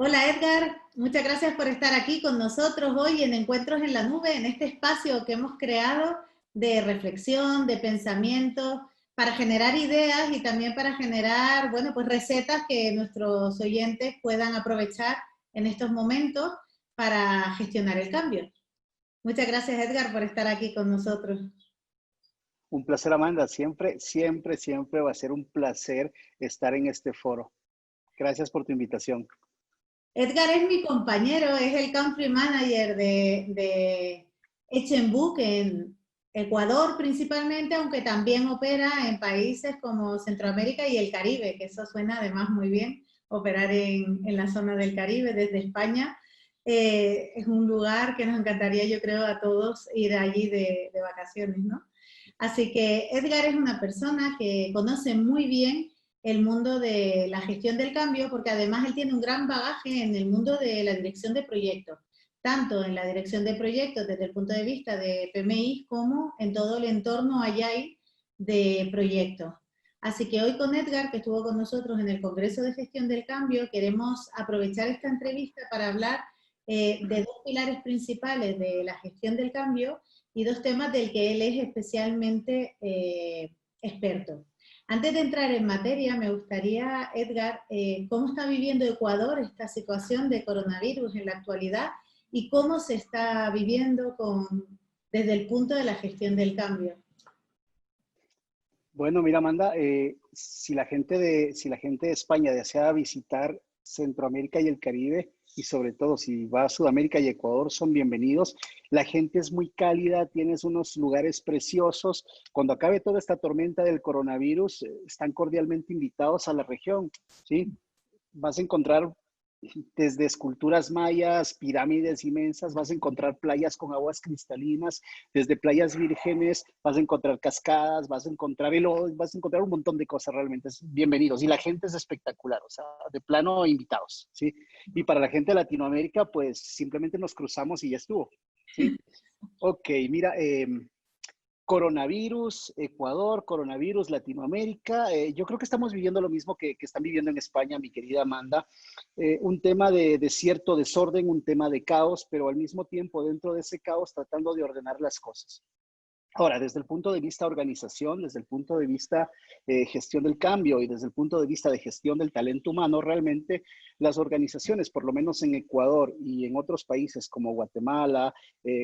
Hola Edgar, muchas gracias por estar aquí con nosotros hoy en Encuentros en la Nube, en este espacio que hemos creado de reflexión, de pensamiento, para generar ideas y también para generar, bueno, pues recetas que nuestros oyentes puedan aprovechar en estos momentos para gestionar el cambio. Muchas gracias Edgar por estar aquí con nosotros. Un placer, Amanda. Siempre va a ser un placer estar en este foro. Gracias por tu invitación. Edgar es mi compañero, es el country manager de Echenbook en Ecuador principalmente, aunque también opera en países como Centroamérica y el Caribe, que eso suena además muy bien, operar en la zona del Caribe desde España. Es un lugar que nos encantaría, yo creo, a todos ir allí de vacaciones, ¿no? Así que Edgar es una persona que conoce muy bien el mundo de la gestión del cambio, porque además él tiene un gran bagaje en el mundo de la dirección de proyectos, tanto en la dirección de proyectos desde el punto de vista de PMI como en todo el entorno Agile de proyectos. Así que hoy con Edgar, que estuvo con nosotros en el Congreso de Gestión del Cambio, queremos aprovechar esta entrevista para hablar de dos pilares principales de la gestión del cambio y dos temas del que él es especialmente experto. Antes de entrar en materia, me gustaría, Edgar, cómo está viviendo Ecuador esta situación de coronavirus en la actualidad y cómo se está viviendo desde el punto de la gestión del cambio. Bueno, mira, Amanda, si la gente de España desea visitar Centroamérica y el Caribe, y sobre todo si va a Sudamérica y Ecuador, son bienvenidos. La gente es muy cálida, tienes unos lugares preciosos. Cuando acabe toda esta tormenta del coronavirus, están cordialmente invitados a la región, ¿sí? Vas a encontrar desde esculturas mayas, pirámides inmensas, vas a encontrar playas con aguas cristalinas, desde playas vírgenes, vas a encontrar cascadas, vas a encontrar un montón de cosas realmente. Bienvenidos. Y la gente es espectacular, o sea, de plano invitados, ¿sí? Y para la gente de Latinoamérica, pues simplemente nos cruzamos y ya estuvo, ¿sí? Ok, mira, coronavirus, Ecuador, coronavirus, Latinoamérica. Yo creo que estamos viviendo lo mismo que están viviendo en España, mi querida Amanda. Un tema de cierto desorden, un tema de caos, pero al mismo tiempo dentro de ese caos tratando de ordenar las cosas. Ahora, desde el punto de vista organización, desde el punto de vista gestión del cambio y desde el punto de vista de gestión del talento humano, realmente las organizaciones, por lo menos en Ecuador y en otros países como Guatemala,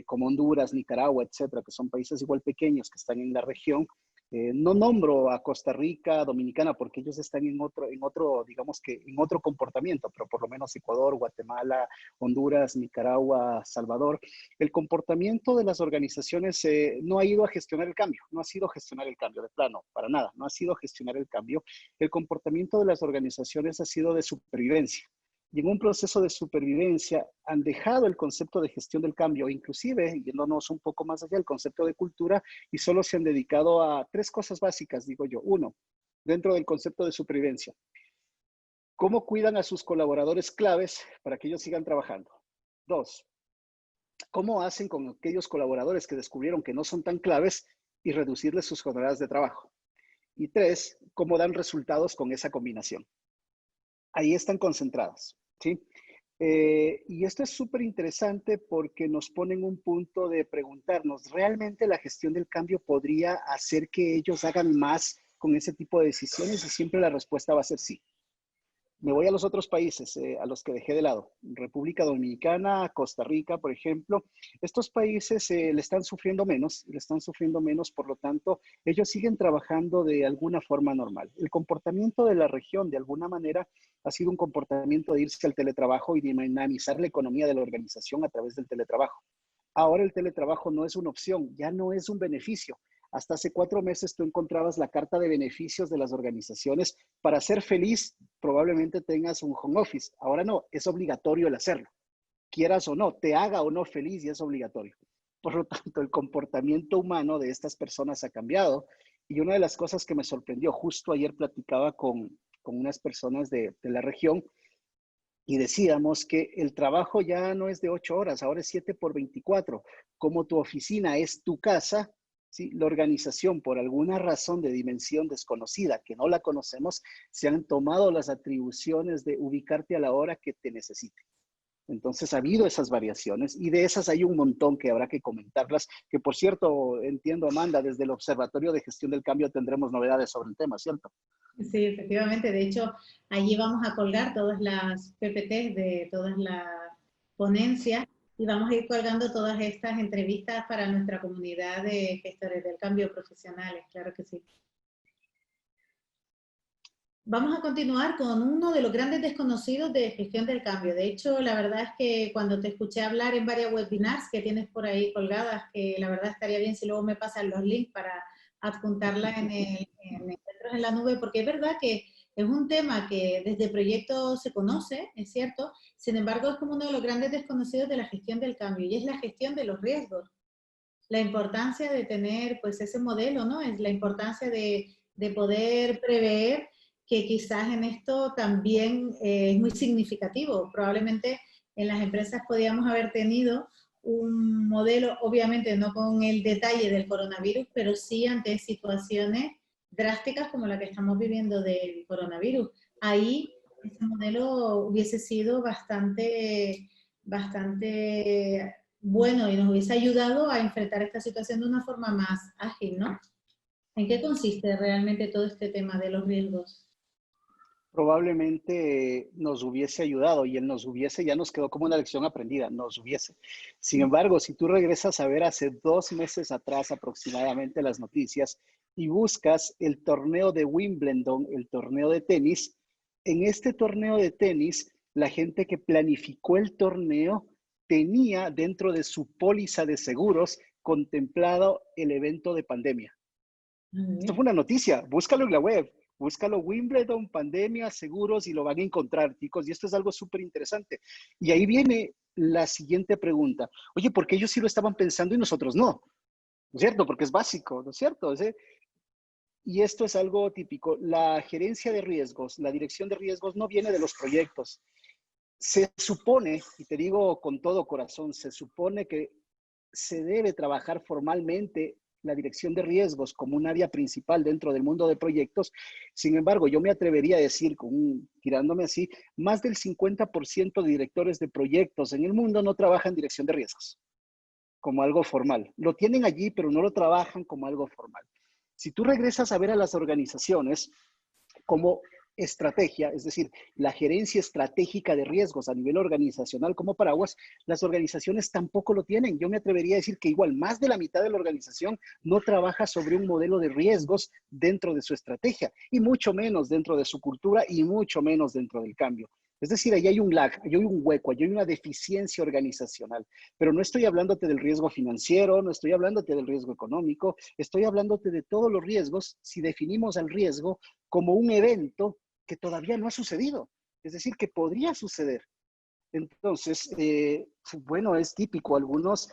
como Honduras, Nicaragua, etcétera, que son países igual pequeños que están en la región, no nombro a Costa Rica, Dominicana, porque ellos están digamos que en otro comportamiento, pero por lo menos Ecuador, Guatemala, Honduras, Nicaragua, Salvador, el comportamiento de las organizaciones no ha ido a gestionar el cambio, no ha sido gestionar el cambio de plano, para nada, no ha sido gestionar el cambio. El comportamiento de las organizaciones ha sido de supervivencia. Y en un proceso de supervivencia han dejado el concepto de gestión del cambio, inclusive, yéndonos un poco más allá, el concepto de cultura, y solo se han dedicado a tres cosas básicas, digo yo. Uno, dentro del concepto de supervivencia, ¿cómo cuidan a sus colaboradores claves para que ellos sigan trabajando? Dos, ¿cómo hacen con aquellos colaboradores que descubrieron que no son tan claves y reducirles sus jornadas de trabajo? Y tres, ¿cómo dan resultados con esa combinación? Ahí están concentradas, ¿sí? Y esto es súper interesante porque nos pone en un punto de preguntarnos, ¿realmente la gestión del cambio podría hacer que ellos hagan más con ese tipo de decisiones? Y siempre la respuesta va a ser sí. Me voy a los otros países, a los que dejé de lado. República Dominicana, Costa Rica, por ejemplo. Estos países le están sufriendo menos, por lo tanto, ellos siguen trabajando de alguna forma normal. El comportamiento de la región, de alguna manera, ha sido un comportamiento de irse al teletrabajo y dinamizar la economía de la organización a través del teletrabajo. Ahora el teletrabajo no es una opción, ya no es un beneficio. Hasta hace 4 meses tú encontrabas la carta de beneficios de las organizaciones. Para ser feliz, probablemente tengas un home office. Ahora no, es obligatorio el hacerlo. Quieras o no, te haga o no feliz y es obligatorio. Por lo tanto, el comportamiento humano de estas personas ha cambiado. Y una de las cosas que me sorprendió, justo ayer platicaba con unas personas de la región y decíamos que el trabajo ya no es de 8 horas, ahora es 7 por 24. Como tu oficina es tu casa, ¿sí? La organización, por alguna razón de dimensión desconocida, que no la conocemos, se han tomado las atribuciones de ubicarte a la hora que te necesite. Entonces ha habido esas variaciones y de esas hay un montón que habrá que comentarlas, que por cierto, entiendo, Amanda, desde el Observatorio de Gestión del Cambio tendremos novedades sobre el tema, ¿cierto? Sí, efectivamente. De hecho, allí vamos a colgar todas las PPTs de todas las ponencias y vamos a ir colgando todas estas entrevistas para nuestra comunidad de gestores del cambio profesionales, claro que sí. Vamos a continuar con uno de los grandes desconocidos de gestión del cambio. De hecho, la verdad es que cuando te escuché hablar en varias webinars que tienes por ahí colgadas, que la verdad estaría bien si luego me pasan los links para adjuntarla en Encuentros en la Nube, porque es verdad que es un tema que desde proyectos se conoce, es cierto, sin embargo es como uno de los grandes desconocidos de la gestión del cambio, y es la gestión de los riesgos. La importancia de tener pues ese modelo, ¿no? Es la importancia de poder prever, que quizás en esto también es muy significativo. Probablemente en las empresas podíamos haber tenido un modelo, obviamente no con el detalle del coronavirus, pero sí ante situaciones drásticas como la que estamos viviendo del coronavirus. Ahí ese modelo hubiese sido bastante bueno y nos hubiese ayudado a enfrentar esta situación de una forma más ágil, ¿no? ¿En qué consiste realmente todo este tema de los riesgos? Probablemente nos hubiese ayudado y el nos hubiese ya nos quedó como una lección aprendida, nos hubiese. Sin embargo, si tú regresas a ver hace 2 meses atrás aproximadamente las noticias y buscas el torneo de Wimbledon, el torneo de tenis, en este torneo de tenis, la gente que planificó el torneo tenía dentro de su póliza de seguros contemplado el evento de pandemia. Esto fue una noticia, búscalo en la web, búscalo Wimbledon, pandemia, seguros y lo van a encontrar, chicos. Y esto es algo súper interesante. Y ahí viene la siguiente pregunta. Oye, ¿por qué ellos sí lo estaban pensando y nosotros no? ¿No es cierto? Porque es básico, ¿no es cierto? Y esto es algo típico. La gerencia de riesgos, la dirección de riesgos no viene de los proyectos. Se supone, y te digo con todo corazón, se supone que se debe trabajar formalmente la dirección de riesgos como un área principal dentro del mundo de proyectos. Sin embargo, yo me atrevería a decir, tirándome así, más del 50% de directores de proyectos en el mundo no trabajan en dirección de riesgos como algo formal. Lo tienen allí, pero no lo trabajan como algo formal. Si tú regresas a ver a las organizaciones, como estrategia, es decir, la gerencia estratégica de riesgos a nivel organizacional como paraguas, las organizaciones tampoco lo tienen. Yo me atrevería a decir que igual más de la mitad de la organización no trabaja sobre un modelo de riesgos dentro de su estrategia y mucho menos dentro de su cultura y mucho menos dentro del cambio. Es decir, ahí hay un lag, ahí hay un hueco, ahí hay una deficiencia organizacional. Pero no estoy hablándote del riesgo financiero, no estoy hablándote del riesgo económico, estoy hablándote de todos los riesgos si definimos al riesgo como un evento que todavía no ha sucedido, es decir, que podría suceder. Entonces, bueno, es típico, algunos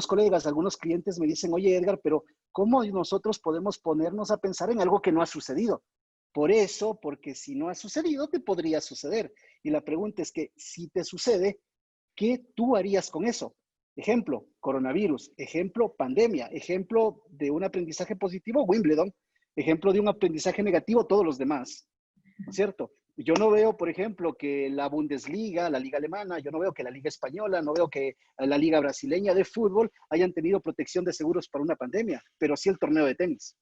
colegas, algunos clientes me dicen, oye Edgar, pero ¿cómo nosotros podemos ponernos a pensar en algo que no ha sucedido? Por eso, porque si no ha sucedido, te podría suceder. Y la pregunta es que si te sucede, ¿qué tú harías con eso? Ejemplo, coronavirus, ejemplo, pandemia, ejemplo de un aprendizaje positivo, Wimbledon, ejemplo de un aprendizaje negativo, todos los demás, ¿no es cierto? Yo no veo, por ejemplo, que la Bundesliga, la Liga Alemana, yo no veo que la Liga Española, no veo que la Liga Brasileña de fútbol hayan tenido protección de seguros para una pandemia, pero sí el torneo de tenis.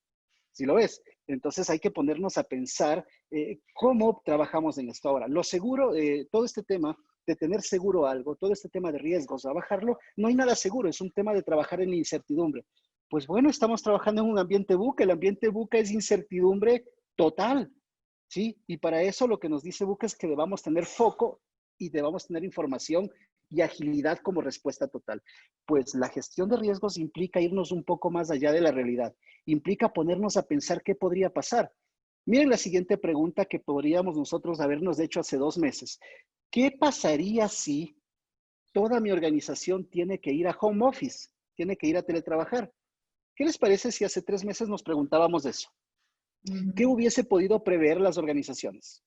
¿Sí lo ves? Entonces hay que ponernos a pensar cómo trabajamos en esto ahora. Lo seguro, todo este tema de tener seguro algo, todo este tema de riesgos, a bajarlo, no hay nada seguro, es un tema de trabajar en la incertidumbre. Pues bueno, estamos trabajando en un ambiente buca, el ambiente buca es incertidumbre total, ¿sí? Y para eso lo que nos dice buca es que debamos tener foco y debamos tener información y agilidad como respuesta total. Pues la gestión de riesgos implica irnos un poco más allá de la realidad, implica ponernos a pensar qué podría pasar. Miren la siguiente pregunta que podríamos nosotros habernos hecho hace 2 meses. ¿Qué pasaría si toda mi organización tiene que ir a home office, tiene que ir a teletrabajar? ¿Qué les parece si hace 3 meses nos preguntábamos eso? ¿Qué hubiese podido prever las organizaciones?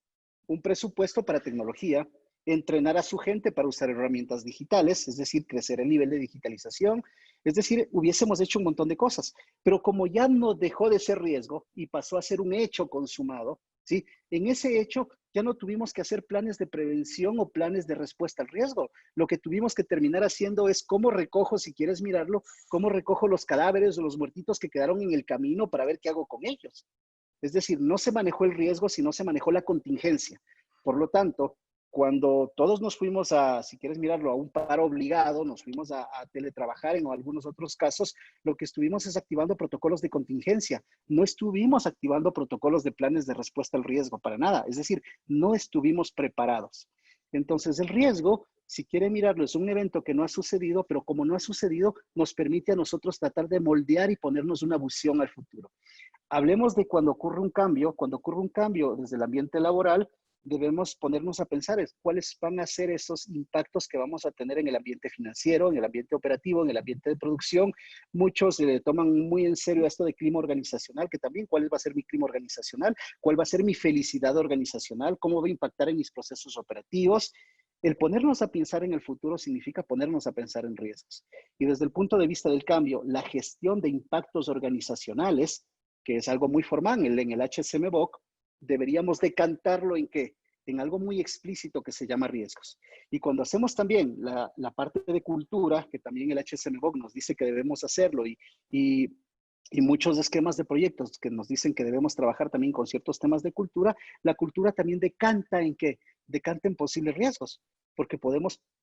Un presupuesto para tecnología, entrenar a su gente para usar herramientas digitales, es decir, crecer el nivel de digitalización, es decir, hubiésemos hecho un montón de cosas, pero como ya no dejó de ser riesgo y pasó a ser un hecho consumado, ¿sí? En ese hecho ya no tuvimos que hacer planes de prevención o planes de respuesta al riesgo. Lo que tuvimos que terminar haciendo es cómo recojo, si quieres mirarlo, cómo recojo los cadáveres o los muertitos que quedaron en el camino para ver qué hago con ellos. Es decir, no se manejó el riesgo, sino se manejó la contingencia. Por lo tanto, cuando todos nos fuimos a, si quieres mirarlo, a un paro obligado, nos fuimos a teletrabajar en algunos otros casos, lo que estuvimos es activando protocolos de contingencia. No estuvimos activando protocolos de planes de respuesta al riesgo para nada. Es decir, no estuvimos preparados. Entonces, el riesgo, si quiere mirarlo, es un evento que no ha sucedido, pero como no ha sucedido, nos permite a nosotros tratar de moldear y ponernos una visión al futuro. Hablemos de cuando ocurre un cambio desde el ambiente laboral, debemos ponernos a pensar cuáles van a ser esos impactos que vamos a tener en el ambiente financiero, en el ambiente operativo, en el ambiente de producción. Muchos toman muy en serio esto de clima organizacional, que también cuál va a ser mi clima organizacional, cuál va a ser mi felicidad organizacional, cómo va a impactar en mis procesos operativos. El ponernos a pensar en el futuro significa ponernos a pensar en riesgos. Y desde el punto de vista del cambio, la gestión de impactos organizacionales, que es algo muy formal en el HSMBOK, deberíamos decantarlo en qué? En algo muy explícito que se llama riesgos. Y cuando hacemos también la parte de cultura, que también el HSMBOK nos dice que debemos hacerlo y muchos esquemas de proyectos que nos dicen que debemos trabajar también con ciertos temas de cultura, la cultura también decanta en qué? Decanta en posibles riesgos, porque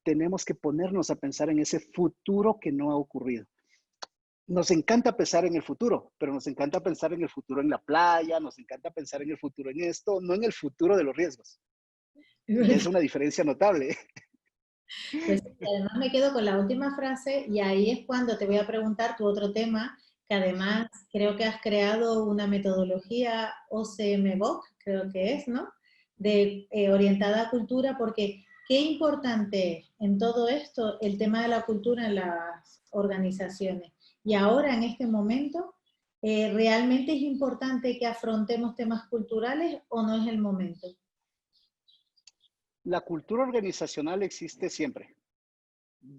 tenemos que ponernos a pensar en ese futuro que no ha ocurrido. Nos encanta pensar en el futuro, pero nos encanta pensar en el futuro en la playa, nos encanta pensar en el futuro en esto, no en el futuro de los riesgos. Y es una diferencia notable. Pues además me quedo con la última frase y ahí es cuando te voy a preguntar tu otro tema, que además creo que has creado una metodología OCMBOK, creo que es, ¿no? Orientada a cultura, porque qué importante es en todo esto el tema de la cultura en las organizaciones. Y ahora, en este momento, ¿realmente es importante que afrontemos temas culturales o no es el momento? La cultura organizacional existe siempre.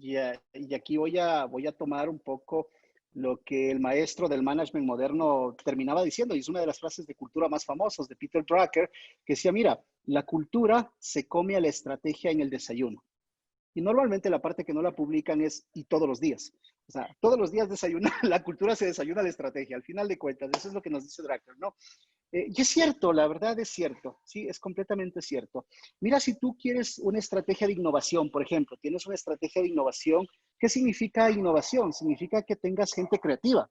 Y aquí voy a tomar un poco lo que el maestro del management moderno terminaba diciendo, y es una de las frases de cultura más famosas de Peter Drucker, que decía, mira, la cultura se come a la estrategia en el desayuno. Y normalmente la parte que no la publican es y todos los días. O sea, todos los días desayuna, la cultura se desayuna la estrategia, al final de cuentas, eso es lo que nos dice Drucker, ¿no? Y es cierto, la verdad es cierto, sí, es completamente cierto. Mira, si tú quieres una estrategia de innovación, por ejemplo, tienes una estrategia de innovación, ¿qué significa innovación? Significa que tengas gente creativa.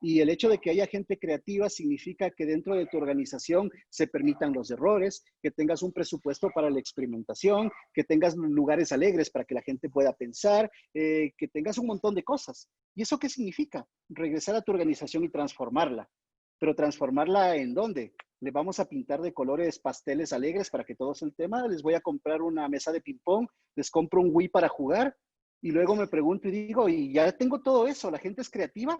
Y el hecho de que haya gente creativa significa que dentro de tu organización se permitan los errores, que tengas un presupuesto para la experimentación, que tengas lugares alegres para que la gente pueda pensar, que tengas un montón de cosas. ¿Y eso qué significa? Regresar a tu organización y transformarla. Pero transformarla ¿en dónde? Le vamos a pintar de colores pasteles alegres para que todo sea el tema. Les voy a comprar una mesa de ping-pong, les compro un Wii para jugar y luego me pregunto y digo, ¿y ya tengo todo eso? ¿La gente es creativa?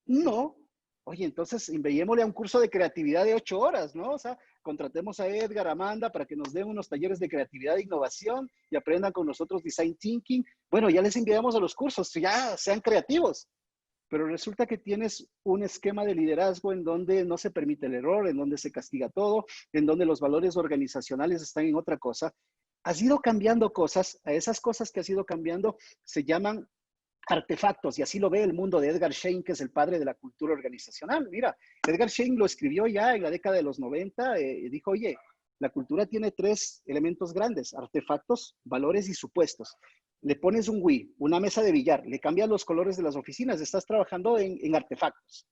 No. Oye, entonces enviémosle a un curso de creatividad de 8 horas, ¿no? O sea, contratemos a Edgar, Amanda, para que nos den unos talleres de creatividad e innovación y aprendan con nosotros design thinking. Bueno, ya les enviamos a los cursos, ya sean creativos. Pero resulta que tienes un esquema de liderazgo en donde no se permite el error, en donde se castiga todo, en donde los valores organizacionales están en otra cosa. Has ido cambiando cosas, a esas cosas que has ido cambiando se llaman artefactos, y así lo ve el mundo de Edgar Schein, que es el padre de la cultura organizacional. Mira, Edgar Schein lo escribió ya en la década de los 90, y dijo, oye, la cultura tiene 3 elementos grandes: artefactos, valores y supuestos. Le pones un Wii, una mesa de billar, le cambias los colores de las oficinas, estás trabajando en artefactos.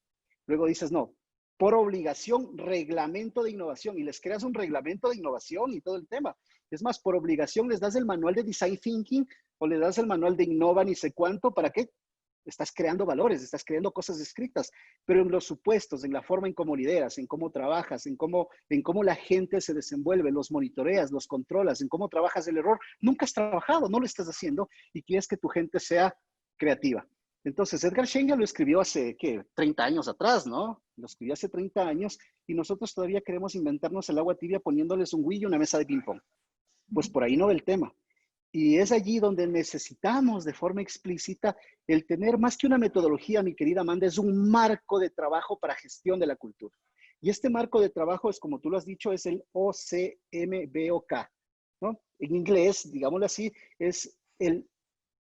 Luego dices, no, por obligación, reglamento de innovación, y les creas un reglamento de innovación y todo el tema. Es más, por obligación les das el manual de design thinking o le das el manual de innova ni sé cuánto. ¿Para qué? Estás creando valores, estás creando cosas escritas, pero en los supuestos, en la forma en cómo lideras, en cómo trabajas, en cómo la gente se desenvuelve, los monitoreas, los controlas, en cómo trabajas el error, nunca has trabajado, no lo estás haciendo y quieres que tu gente sea creativa. Entonces, Edgar Schein ya lo escribió hace, ¿qué? 30 años atrás, ¿no? Lo escribió hace 30 años y nosotros todavía queremos inventarnos el agua tibia poniéndoles un Wii y una mesa de ping-pong. Pues por ahí no va el tema. Y es allí donde necesitamos de forma explícita el tener más que una metodología, mi querida Amanda, es un marco de trabajo para gestión de la cultura. Y este marco de trabajo es, como tú lo has dicho, es el OCMBOK, ¿no? En inglés, digámoslo así, es el,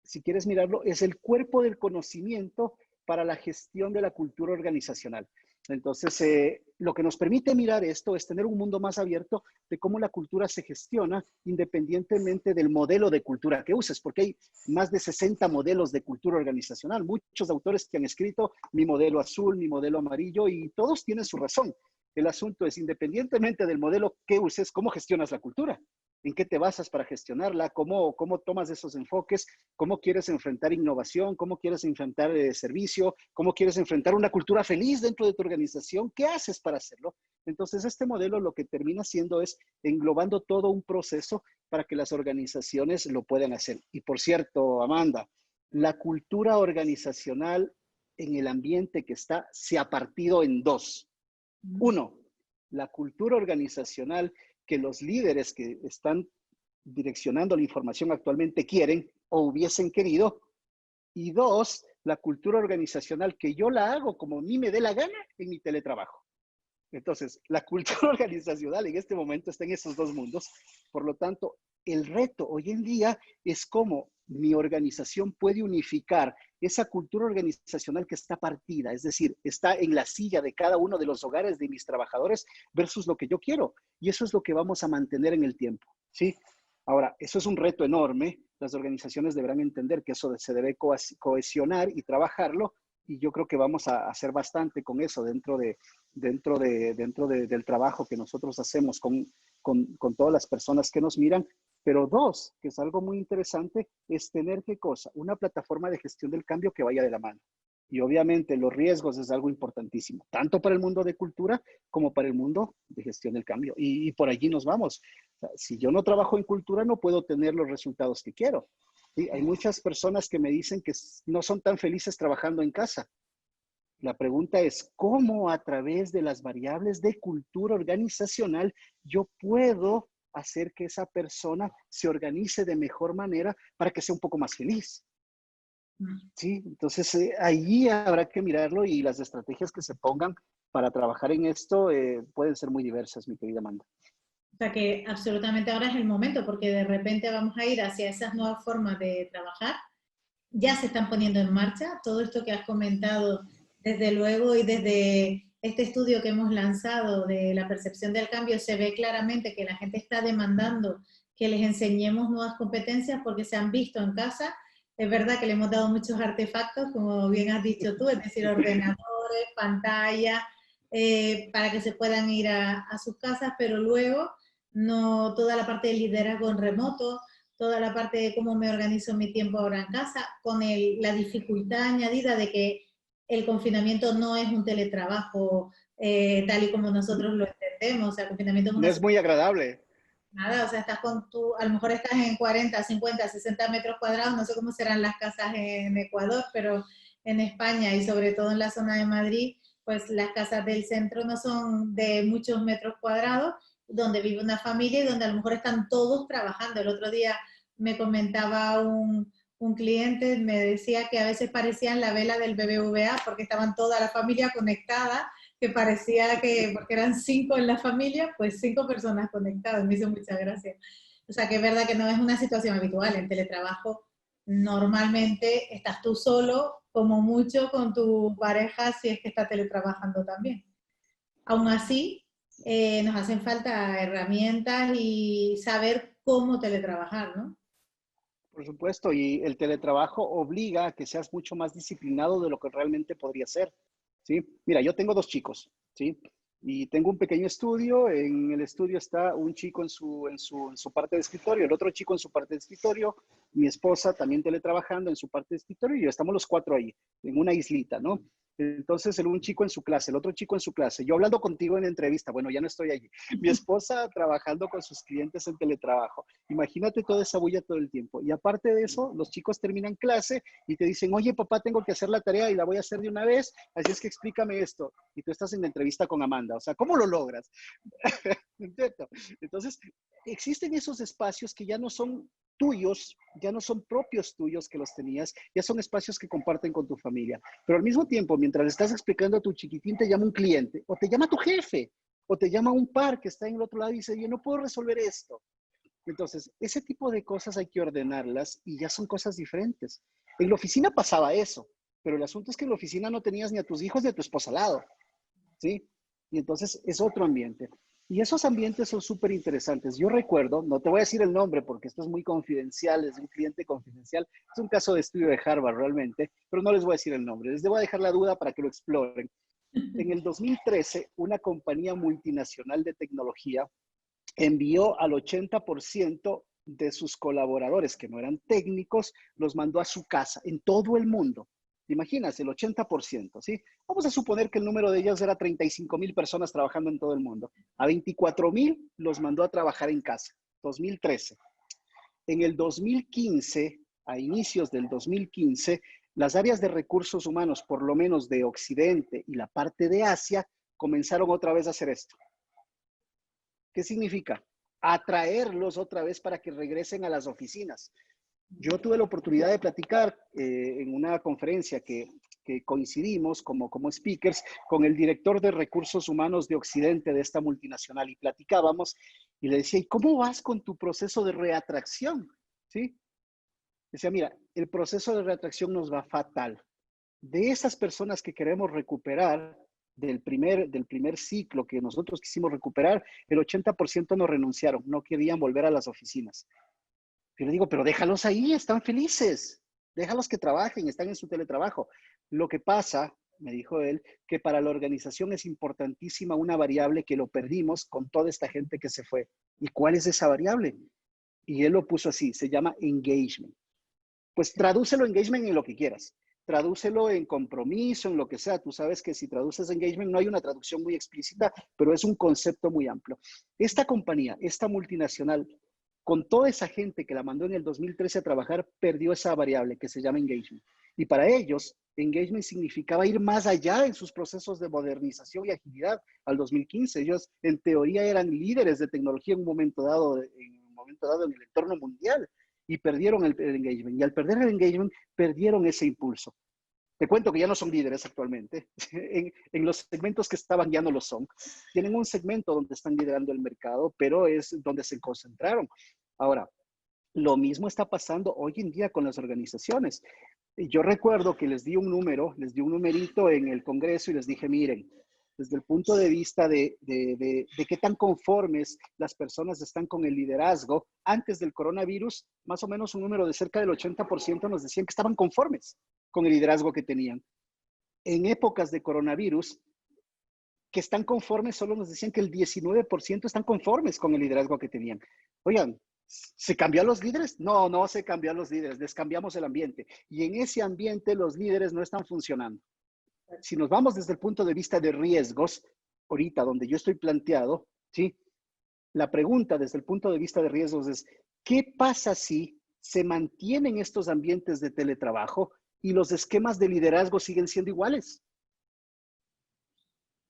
si quieres mirarlo, es el cuerpo del conocimiento para la gestión de la cultura organizacional. Entonces, lo que nos permite mirar esto es tener un mundo más abierto de cómo la cultura se gestiona independientemente del modelo de cultura que uses, porque hay más de 60 modelos de cultura organizacional, muchos autores que han escrito mi modelo azul, mi modelo amarillo, y todos tienen su razón. El asunto es, independientemente del modelo que uses, ¿cómo gestionas la cultura? ¿En qué te basas para gestionarla? ¿Cómo tomas esos enfoques? ¿Cómo quieres enfrentar innovación? ¿Cómo quieres enfrentar servicio? ¿Cómo quieres enfrentar una cultura feliz dentro de tu organización? ¿Qué haces para hacerlo? Entonces, este modelo lo que termina siendo es englobando todo un proceso para que las organizaciones lo puedan hacer. Y por cierto, Amanda, la cultura organizacional en el ambiente que está se ha partido en dos. Uno, la cultura organizacional que los líderes que están direccionando la información actualmente quieren o hubiesen querido. Y dos, la cultura organizacional que yo la hago como a mí me dé la gana en mi teletrabajo. Entonces, la cultura organizacional en este momento está en esos dos mundos. Por lo tanto, el reto hoy en día es cómo mi organización puede unificar esa cultura organizacional que está partida, es decir, está en la silla de cada uno de los hogares de mis trabajadores versus lo que yo quiero. Y eso es lo que vamos a mantener en el tiempo, ¿sí? Ahora, eso es un reto enorme. Las organizaciones deberán entender que eso se debe cohesionar y trabajarlo. Y yo creo que vamos a hacer bastante con eso del trabajo que nosotros hacemos con todas las personas que nos miran. Pero dos, que es algo muy interesante, es tener qué cosa, una plataforma de gestión del cambio que vaya de la mano. Y obviamente los riesgos es algo importantísimo, tanto para el mundo de cultura como para el mundo de gestión del cambio. Y por allí nos vamos. O sea, si yo no trabajo en cultura, no puedo tener los resultados que quiero. ¿Sí? Hay muchas personas que me dicen que no son tan felices trabajando en casa. La pregunta es, ¿cómo a través de las variables de cultura organizacional yo puedo hacer que esa persona se organice de mejor manera para que sea un poco más feliz? Sí, entonces ahí habrá que mirarlo y las estrategias que se pongan para trabajar en esto pueden ser muy diversas, mi querida Amanda. O sea que absolutamente ahora es el momento, porque de repente vamos a ir hacia esas nuevas formas de trabajar. Ya se están poniendo en marcha todo esto que has comentado, desde luego, y desde este estudio que hemos lanzado de la percepción del cambio, se ve claramente que la gente está demandando que les enseñemos nuevas competencias porque se han visto en casa. Es verdad que le hemos dado muchos artefactos, como bien has dicho tú, es decir, ordenadores, pantallas, para que se puedan ir a sus casas, pero luego no toda la parte de liderazgo en remoto, toda la parte de cómo me organizo mi tiempo ahora en casa, con la dificultad añadida de que el confinamiento no es un teletrabajo tal y como nosotros lo entendemos, o sea, el confinamiento es No una es muy agradable. nada, o sea, estás con tu, a lo mejor estás en 40, 50, 60 metros cuadrados, no sé cómo serán las casas en Ecuador, pero en España y sobre todo en la zona de Madrid, pues las casas del centro no son de muchos metros cuadrados, donde vive una familia y donde a lo mejor están todos trabajando. El otro día me comentaba un cliente, me decía que a veces parecían la vela del BBVA porque estaban toda la familia conectada, que parecía que, porque eran 5 en la familia, pues 5 personas conectadas, me hizo mucha gracia. O sea, que es verdad que no es una situación habitual. En teletrabajo normalmente estás tú solo, como mucho con tu pareja, si es que está teletrabajando también. Aún así, nos hacen falta herramientas y saber cómo teletrabajar, ¿no? Por supuesto, y el teletrabajo obliga a que seas mucho más disciplinado de lo que realmente podría ser, ¿sí? Mira, yo tengo dos chicos, ¿sí? Y tengo un pequeño estudio. En el estudio está un chico en su parte de escritorio, el otro chico en su parte de escritorio, mi esposa también teletrabajando en su parte de escritorio y yo estamos los cuatro ahí, en una islita, ¿no? Entonces, un chico en su clase, el otro chico en su clase, yo hablando contigo en entrevista, bueno, ya no estoy allí, mi esposa trabajando con sus clientes en teletrabajo. Imagínate toda esa bulla todo el tiempo. Y aparte de eso, los chicos terminan clase y te dicen, oye, papá, tengo que hacer la tarea y la voy a hacer de una vez, así es que explícame esto. Y tú estás en la entrevista con Amanda. O sea, ¿cómo lo logras? Entonces, existen esos espacios que ya no son tuyos, ya no son propios tuyos que los tenías, ya son espacios que comparten con tu familia. Pero al mismo tiempo, mientras estás explicando a tu chiquitín, te llama un cliente, o te llama tu jefe, o te llama un par que está en el otro lado y dice, yo no puedo resolver esto. Entonces, ese tipo de cosas hay que ordenarlas y ya son cosas diferentes. En la oficina pasaba eso, pero el asunto es que en la oficina no tenías ni a tus hijos ni a tu esposa al lado, ¿sí? Y entonces es otro ambiente. Y esos ambientes son súper interesantes. Yo recuerdo, no te voy a decir el nombre porque esto es muy confidencial, es un cliente confidencial, es un caso de estudio de Harvard realmente, pero no les voy a decir el nombre, les voy a dejar la duda para que lo exploren. En el 2013, una compañía multinacional de tecnología envió al 80% de sus colaboradores que no eran técnicos, los mandó a su casa en todo el mundo. ¿Te imaginas? El 80%, ¿sí? Vamos a suponer que el número de ellos era 35,000 personas trabajando en todo el mundo. A 24,000 los mandó a trabajar en casa, 2013. En el 2015, a inicios del 2015, las áreas de recursos humanos, por lo menos de Occidente y la parte de Asia, comenzaron otra vez a hacer esto. ¿Qué significa? Atraerlos otra vez para que regresen a las oficinas. Yo tuve la oportunidad de platicar en una conferencia que coincidimos como speakers con el director de recursos humanos de Occidente de esta multinacional y platicábamos y le decía, ¿y cómo vas con tu proceso de reatracción? ¿Sí? Decía, mira, el proceso de reatracción nos va fatal. De esas personas que queremos recuperar, del primer ciclo que nosotros quisimos recuperar, el 80% nos renunciaron, no querían volver a las oficinas. Yo le digo, pero déjalos ahí, están felices, déjalos que trabajen, están en su teletrabajo. Lo que pasa, me dijo él, que para la organización es importantísima una variable que lo perdimos con toda esta gente que se fue. ¿Y cuál es esa variable? Y él lo puso así, se llama engagement. Pues tradúcelo engagement en lo que quieras. Tradúcelo en compromiso, en lo que sea. Tú sabes que si traduces engagement no hay una traducción muy explícita, pero es un concepto muy amplio. Esta compañía, esta multinacional, con toda esa gente que la mandó en el 2013 a trabajar, perdió esa variable que se llama engagement. Y para ellos, engagement significaba ir más allá en sus procesos de modernización y agilidad al 2015. Ellos, en teoría, eran líderes de tecnología en un momento dado en el entorno mundial y perdieron el engagement. Y al perder el engagement, perdieron ese impulso. Te cuento que ya no son líderes actualmente. En los segmentos que estaban ya no lo son. Tienen un segmento donde están liderando el mercado, pero es donde se concentraron. Ahora, lo mismo está pasando hoy en día con las organizaciones. Yo recuerdo que les di un numerito en el Congreso y les dije, miren, desde el punto de vista de qué tan conformes las personas están con el liderazgo, antes del coronavirus, más o menos un número de cerca del 80% nos decían que estaban conformes con el liderazgo que tenían. En épocas de coronavirus, que están conformes, solo nos decían que el 19% están conformes con el liderazgo que tenían. Oigan, ¿se cambió a los líderes? No, no se cambió a los líderes, les cambiamos el ambiente. Y en ese ambiente los líderes no están funcionando. Si nos vamos desde el punto de vista de riesgos, ahorita donde yo estoy planteado, ¿sí? La pregunta desde el punto de vista de riesgos es, ¿qué pasa si se mantienen estos ambientes de teletrabajo y los esquemas de liderazgo siguen siendo iguales?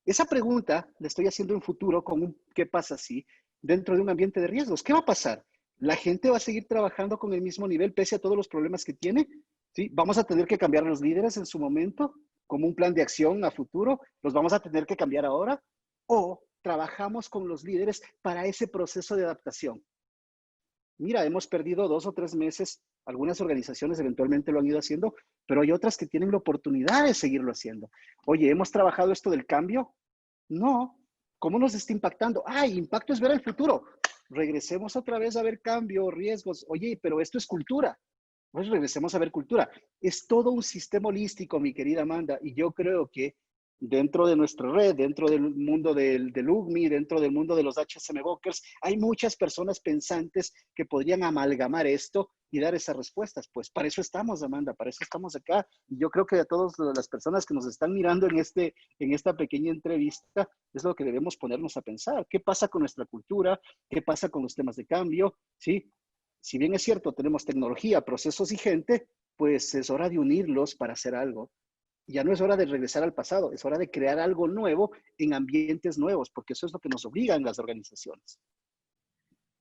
Esa pregunta la estoy haciendo en futuro con un ¿qué pasa si? Dentro de un ambiente de riesgos. ¿Qué va a pasar? ¿La gente va a seguir trabajando con el mismo nivel pese a todos los problemas que tiene? ¿Sí? ¿Vamos a tener que cambiar a los líderes en su momento como un plan de acción a futuro? ¿Los vamos a tener que cambiar ahora? ¿O trabajamos con los líderes para ese proceso de adaptación? Mira, hemos perdido 2 o 3 meses. Algunas organizaciones eventualmente lo han ido haciendo, pero hay otras que tienen la oportunidad de seguirlo haciendo. Oye, ¿hemos trabajado esto del cambio? No. ¿Cómo nos está impactando? Impacto es ver el futuro. Regresemos otra vez a ver cambio, riesgos. Oye, pero esto es cultura. Pues regresemos a ver cultura. Es todo un sistema holístico, mi querida Amanda, y yo creo que dentro de nuestra red, dentro del mundo del UGMI, dentro del mundo de los HSM Brokers, hay muchas personas pensantes que podrían amalgamar esto y dar esas respuestas. Pues para eso estamos, Amanda, para eso estamos acá. Y yo creo que a todas las personas que nos están mirando en esta pequeña entrevista, es lo que debemos ponernos a pensar. ¿Qué pasa con nuestra cultura? ¿Qué pasa con los temas de cambio? ¿Sí? Si bien es cierto, tenemos tecnología, procesos y gente, pues es hora de unirlos para hacer algo. Ya no es hora de regresar al pasado, es hora de crear algo nuevo en ambientes nuevos, porque eso es lo que nos obligan las organizaciones.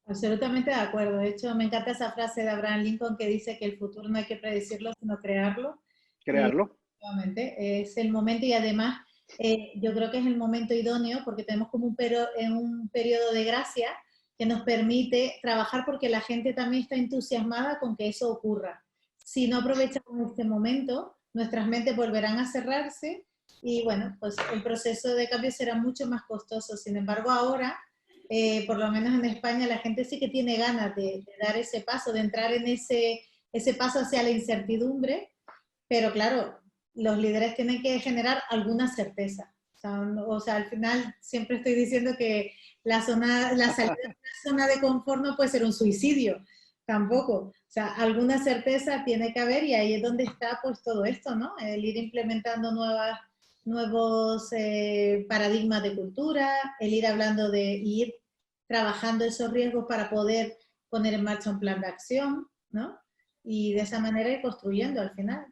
Absolutamente de acuerdo. De hecho, me encanta esa frase de Abraham Lincoln que dice que el futuro no hay que predecirlo, sino crearlo. Y Crearlo. efectivamente, es el momento y además yo creo que es el momento idóneo porque tenemos como un periodo de gracia que nos permite trabajar porque la gente también está entusiasmada con que eso ocurra. Si no aprovechamos este momento, nuestras mentes volverán a cerrarse y bueno, pues el proceso de cambio será mucho más costoso. Sin embargo, ahora por lo menos en España, la gente sí que tiene ganas de dar ese paso, de entrar en ese paso hacia la incertidumbre, pero claro, los líderes tienen que generar alguna certeza. O sea, al final siempre estoy diciendo que la salida de una zona de confort no puede ser un suicidio, tampoco. O sea, alguna certeza tiene que haber y ahí es donde está pues todo esto, ¿no? El ir implementando nuevos paradigmas de cultura, el ir hablando de ir trabajando esos riesgos para poder poner en marcha un plan de acción, ¿no? Y de esa manera ir construyendo al final.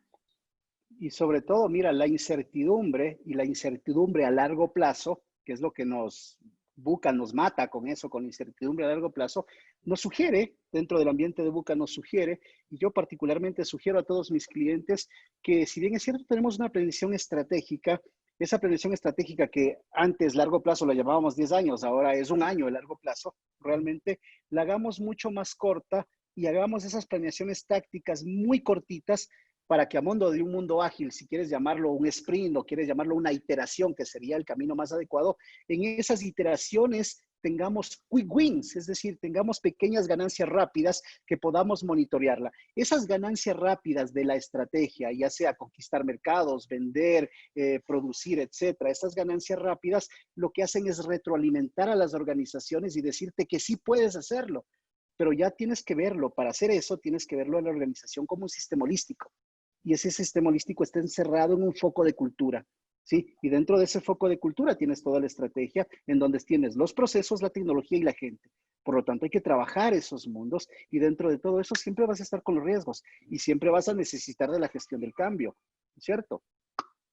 Y sobre todo, mira, la incertidumbre y la incertidumbre a largo plazo, que es lo que nos Buca nos mata con eso, con incertidumbre a largo plazo, nos sugiere, dentro del ambiente de Buca nos sugiere, y yo particularmente sugiero a todos mis clientes que si bien es cierto tenemos una predicción estratégica, esa predicción estratégica que antes largo plazo la llamábamos 10 años, ahora es un año de largo plazo, realmente la hagamos mucho más corta y hagamos esas planeaciones tácticas muy cortitas para que a mundo de un mundo ágil, si quieres llamarlo un sprint o quieres llamarlo una iteración, que sería el camino más adecuado, en esas iteraciones tengamos quick wins, es decir, tengamos pequeñas ganancias rápidas que podamos monitorearla. Esas ganancias rápidas de la estrategia, ya sea conquistar mercados, vender, producir, etcétera, esas ganancias rápidas lo que hacen es retroalimentar a las organizaciones y decirte que sí puedes hacerlo, pero ya tienes que verlo. Para hacer eso, tienes que verlo en la organización como un sistema holístico. Y ese sistema holístico está encerrado en un foco de cultura, ¿sí? Y dentro de ese foco de cultura tienes toda la estrategia en donde tienes los procesos, la tecnología y la gente. Por lo tanto, hay que trabajar esos mundos y dentro de todo eso siempre vas a estar con los riesgos y siempre vas a necesitar de la gestión del cambio, ¿cierto?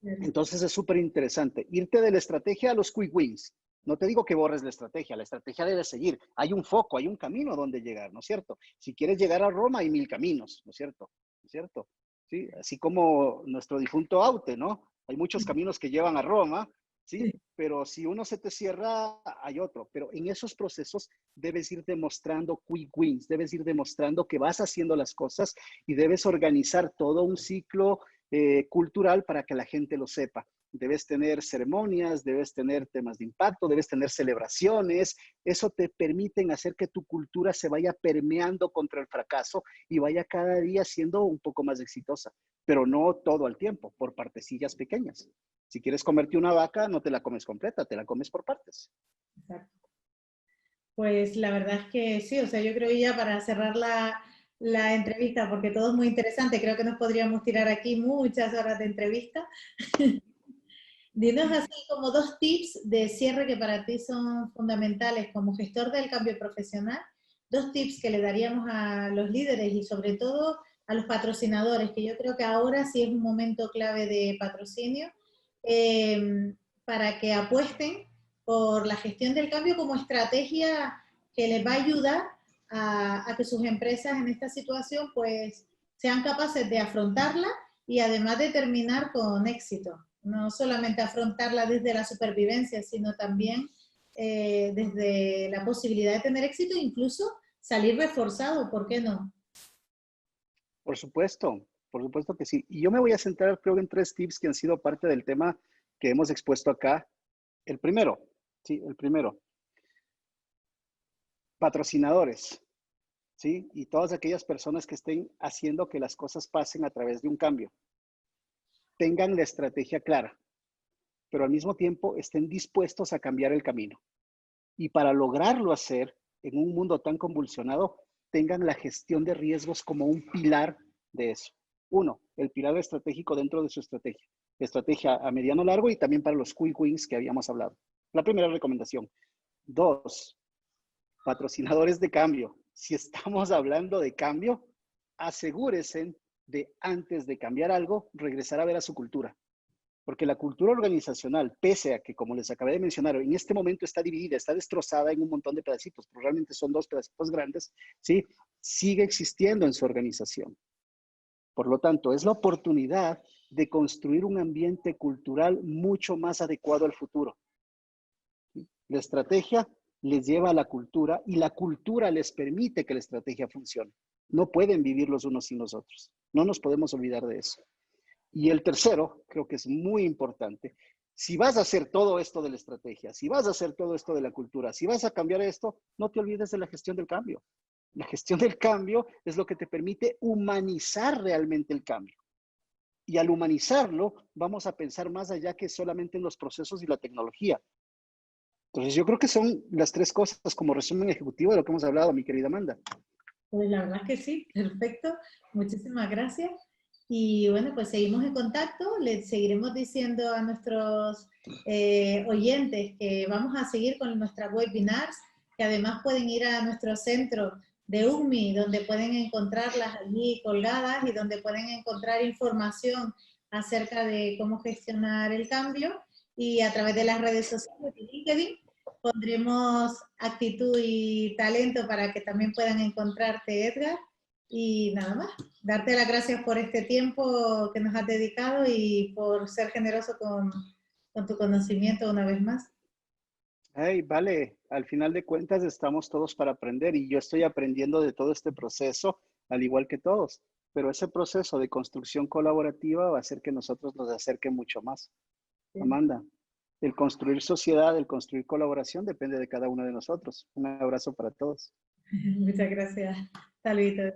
Entonces es súper interesante. Irte de la estrategia a los quick wins. No te digo que borres la estrategia debe seguir. Hay un foco, hay un camino a donde llegar, ¿no es cierto? Si quieres llegar a Roma, hay 1000 caminos, ¿no es cierto? ¿No es cierto? ¿Sí? Así como nuestro difunto Aute, ¿no? Hay muchos caminos que llevan a Roma, ¿sí? Pero si uno se te cierra, hay otro. Pero en esos procesos debes ir demostrando quick wins, debes ir demostrando que vas haciendo las cosas y debes organizar todo un ciclo cultural para que la gente lo sepa. Debes tener ceremonias, debes tener temas de impacto, debes tener celebraciones. Eso te permite hacer que tu cultura se vaya permeando contra el fracaso y vaya cada día siendo un poco más exitosa, pero no todo al tiempo, por partecillas pequeñas. Si quieres comerte una vaca, no te la comes completa, te la comes por partes. Exacto. Pues la verdad es que sí, o sea, yo creo ya para cerrar la entrevista, porque todo es muy interesante, creo que nos podríamos tirar aquí muchas horas de entrevista. Dinos así como 2 tips de cierre que para ti son fundamentales como gestor del cambio profesional, 2 tips que le daríamos a los líderes y sobre todo a los patrocinadores, que yo creo que ahora sí es un momento clave de patrocinio, para que apuesten por la gestión del cambio como estrategia que les va a ayudar a que sus empresas en esta situación pues sean capaces de afrontarla y además de terminar con éxito. No solamente afrontarla desde la supervivencia, sino también desde la posibilidad de tener éxito e incluso salir reforzado, ¿por qué no? Por supuesto que sí. Y yo me voy a centrar, creo, en 3 tips que han sido parte del tema que hemos expuesto acá. El primero, sí, el primero, patrocinadores, ¿sí? Y todas aquellas personas que estén haciendo que las cosas pasen a través de un cambio. Tengan la estrategia clara, pero al mismo tiempo estén dispuestos a cambiar el camino. Y para lograrlo hacer en un mundo tan convulsionado, tengan la gestión de riesgos como un pilar de eso. Uno, el pilar estratégico dentro de su estrategia. Estrategia a mediano largo y también para los quick wins que habíamos hablado. La primera recomendación. 2, patrocinadores de cambio. Si estamos hablando de cambio, asegúrense de antes de cambiar algo, regresar a ver a su cultura. Porque la cultura organizacional, pese a que, como les acabé de mencionar, en este momento está dividida, está destrozada en un montón de pedacitos, pero realmente son dos pedacitos grandes, ¿sí? Sigue existiendo en su organización. Por lo tanto, es la oportunidad de construir un ambiente cultural mucho más adecuado al futuro. La estrategia les lleva a la cultura y la cultura les permite que la estrategia funcione. No pueden vivir los unos sin los otros. No nos podemos olvidar de eso. Y el tercero, creo que es muy importante, si vas a hacer todo esto de la estrategia, si vas a hacer todo esto de la cultura, si vas a cambiar esto, no te olvides de la gestión del cambio. La gestión del cambio es lo que te permite humanizar realmente el cambio. Y al humanizarlo, vamos a pensar más allá que solamente en los procesos y la tecnología. Entonces, yo creo que son las tres cosas como resumen ejecutivo de lo que hemos hablado, mi querida Amanda. Pues la verdad es que sí, perfecto. Muchísimas gracias. Y bueno, pues seguimos en contacto. Les seguiremos diciendo a nuestros oyentes que vamos a seguir con nuestras webinars, que además pueden ir a nuestro centro de UMI, donde pueden encontrarlas allí colgadas y donde pueden encontrar información acerca de cómo gestionar el cambio. Y a través de las redes sociales de LinkedIn pondremos actitud y talento para que también puedan encontrarte, Edgar. Y nada más, darte las gracias por este tiempo que nos has dedicado y por ser generoso con tu conocimiento una vez más. Hey, vale, al final de cuentas estamos todos para aprender y yo estoy aprendiendo de todo este proceso, al igual que todos, pero ese proceso de construcción colaborativa va a hacer que nosotros nos acerque mucho más. Sí. Amanda, el construir sociedad, el construir colaboración depende de cada uno de nosotros. Un abrazo para todos. Muchas gracias. Hasta luego.